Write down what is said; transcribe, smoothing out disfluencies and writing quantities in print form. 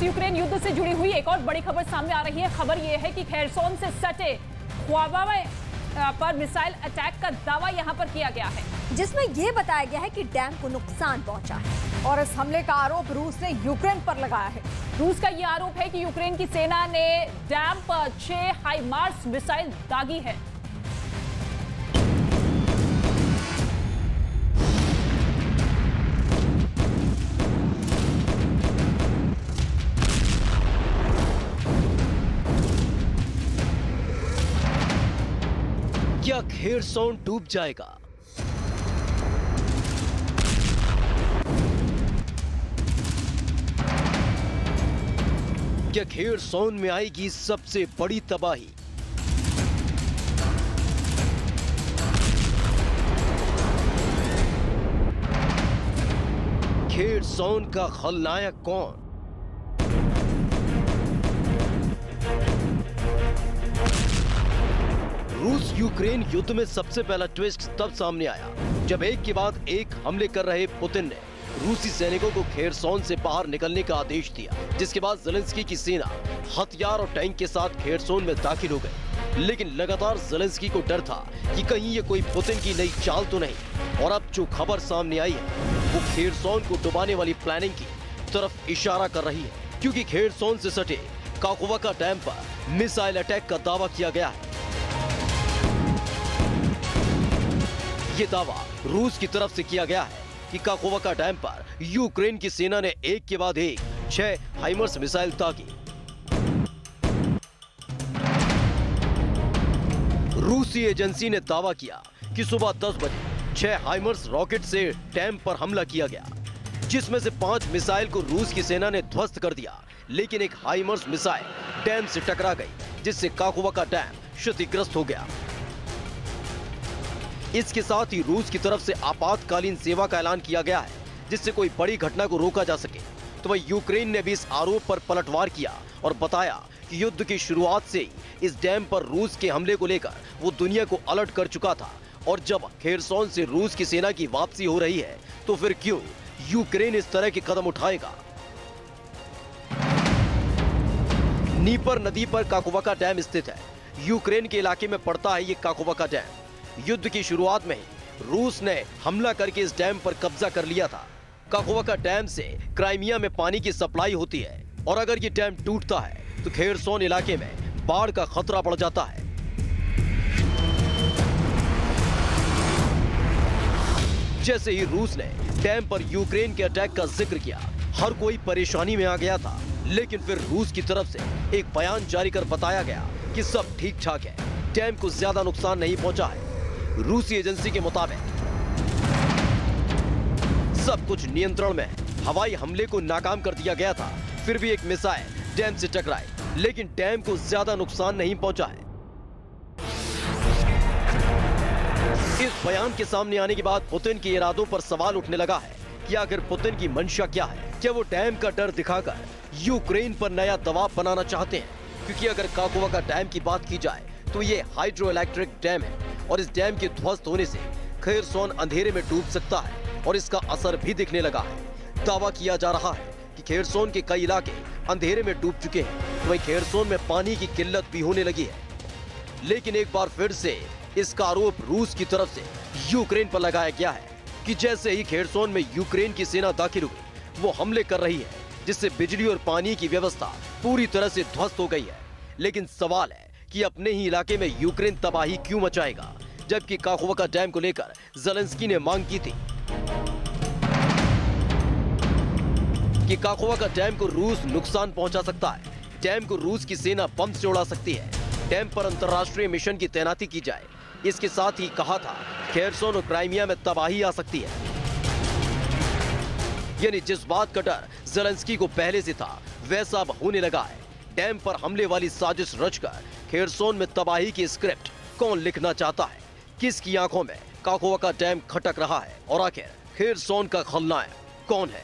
Ukraine युद्ध से जुड़ी हुई एक और बड़ी खबर सामने आ रही है। खबर यह है कि खेरसोन से सटे ख्वाबा पर मिसाइल अटैक का दावा यहां पर किया गया है, जिसमें यह बताया गया है कि डैम को नुकसान पहुंचा है और इस हमले का आरोप रूस ने यूक्रेन पर लगाया है। रूस का यह आरोप है कि यूक्रेन की सेना ने डैम पर 6 हाइमार्स मिसाइल दागी है। क्या खेरसोन डूब जाएगा? क्या खेरसोन में आएगी सबसे बड़ी तबाही? खेरसोन का खलनायक कौन? रूस यूक्रेन युद्ध में सबसे पहला ट्विस्ट तब सामने आया जब एक के बाद एक हमले कर रहे पुतिन ने रूसी सैनिकों को खेरसोन से बाहर निकलने का आदेश दिया, जिसके बाद ज़ेलेंस्की की सेना हथियार और टैंक के साथ खेरसोन में दाखिल हो गई। लेकिन लगातार ज़ेलेंस्की को डर था कि कहीं ये कोई पुतिन की नई चाल तो नहीं, और अब जो खबर सामने आई है वो खेरसोन को डुबाने वाली प्लानिंग की तरफ इशारा कर रही है, क्योंकि खेरसोन से सटे काकोवा डैम पर मिसाइल अटैक का दावा किया गया है। ये दावा रूस की तरफ से किया गया है कि काकोवा डैम पर यूक्रेन की सेना ने एक के बाद एक 6 हाइमर्स मिसाइल दागी। रूसी एजेंसी ने दावा किया कि सुबह 10 बजे 6 हाइमर्स रॉकेट से डैम पर हमला किया गया, जिसमें से 5 मिसाइल को रूस की सेना ने ध्वस्त कर दिया, लेकिन एक हाइमर्स मिसाइल डैम से टकरा गई, जिससे काकोवा डैम क्षतिग्रस्त हो गया। इसके साथ ही रूस की तरफ से आपातकालीन सेवा का ऐलान किया गया है, जिससे कोई बड़ी घटना को रोका जा सके। तो वही यूक्रेन ने भी इस आरोप पर पलटवार किया और बताया कि युद्ध की शुरुआत से ही इस डैम पर रूस के हमले को लेकर वो दुनिया को अलर्ट कर चुका था, और जब खेरसोन से रूस की सेना की वापसी हो रही है तो फिर क्यों यूक्रेन इस तरह के कदम उठाएगा। नीपर नदी पर काकोवा डैम स्थित है। यूक्रेन के इलाके में पड़ता है ये काकोवा डैम। युद्ध की शुरुआत में ही रूस ने हमला करके इस डैम पर कब्जा कर लिया था। काकोवा डैम से क्राइमिया में पानी की सप्लाई होती है, और अगर ये डैम टूटता है तो खेरसोन इलाके में बाढ़ का खतरा बढ़ जाता है। जैसे ही रूस ने डैम पर यूक्रेन के अटैक का जिक्र किया, हर कोई परेशानी में आ गया था। लेकिन फिर रूस की तरफ से एक बयान जारी कर बताया गया कि सब ठीक ठाक है, डैम को ज्यादा नुकसान नहीं पहुंचा है। रूसी एजेंसी के मुताबिक सब कुछ नियंत्रण में है। हवाई हमले को नाकाम कर दिया गया था, फिर भी एक मिसाइल डैम से टकराई, लेकिन डैम को ज्यादा नुकसान नहीं पहुंचा है। इस बयान के सामने आने के बाद पुतिन के इरादों पर सवाल उठने लगा है कि आखिर पुतिन की मंशा क्या है। क्या वो डैम का डर दिखाकर यूक्रेन पर नया दबाव बनाना चाहते हैं? क्योंकि अगर काकोवा डैम की बात की जाए तो ये हाइड्रो इलेक्ट्रिक डैम है, और इस डैम के ध्वस्त होने से खेरसोन अंधेरे में डूब सकता है, और इसका असर भी दिखने लगा है। दावा किया जा रहा है कि खेरसोन के कई इलाके अंधेरे में डूब चुके हैं, तो वहीं खेरसोन में पानी की किल्लत भी होने लगी है। लेकिन एक बार फिर से इसका आरोप रूस की तरफ से यूक्रेन पर लगाया गया है कि जैसे ही खेरसोन में यूक्रेन की सेना दाखिल हो गई, वो हमले कर रही है, जिससे बिजली और पानी की व्यवस्था पूरी तरह से ध्वस्त हो गई है। लेकिन सवाल है कि अपने ही इलाके में यूक्रेन तबाही क्यों मचाएगा, जबकि काकोवा डैम को लेकर ज़ेलेंस्की ने मांग की थी कि काकोवा डैम को रूस नुकसान पहुंचा सकता है, डैम को रूस की सेना बम से उड़ा सकती है, डैम पर अंतर्राष्ट्रीय मिशन की तैनाती की जाए। इसके साथ ही कहा था खेरसोन और क्राइमिया में तबाही आ सकती है। यानी जिस बात का डर ज़ेलेंस्की को पहले से था, वैसा अब होने लगा है। डैम पर हमले वाली साजिश रचकर खेरसोन में तबाही की स्क्रिप्ट कौन लिखना चाहता है? किसकी आंखों में काकोवा डैम खटक रहा है, और आखिर खेरसोन का खलनायक कौन है?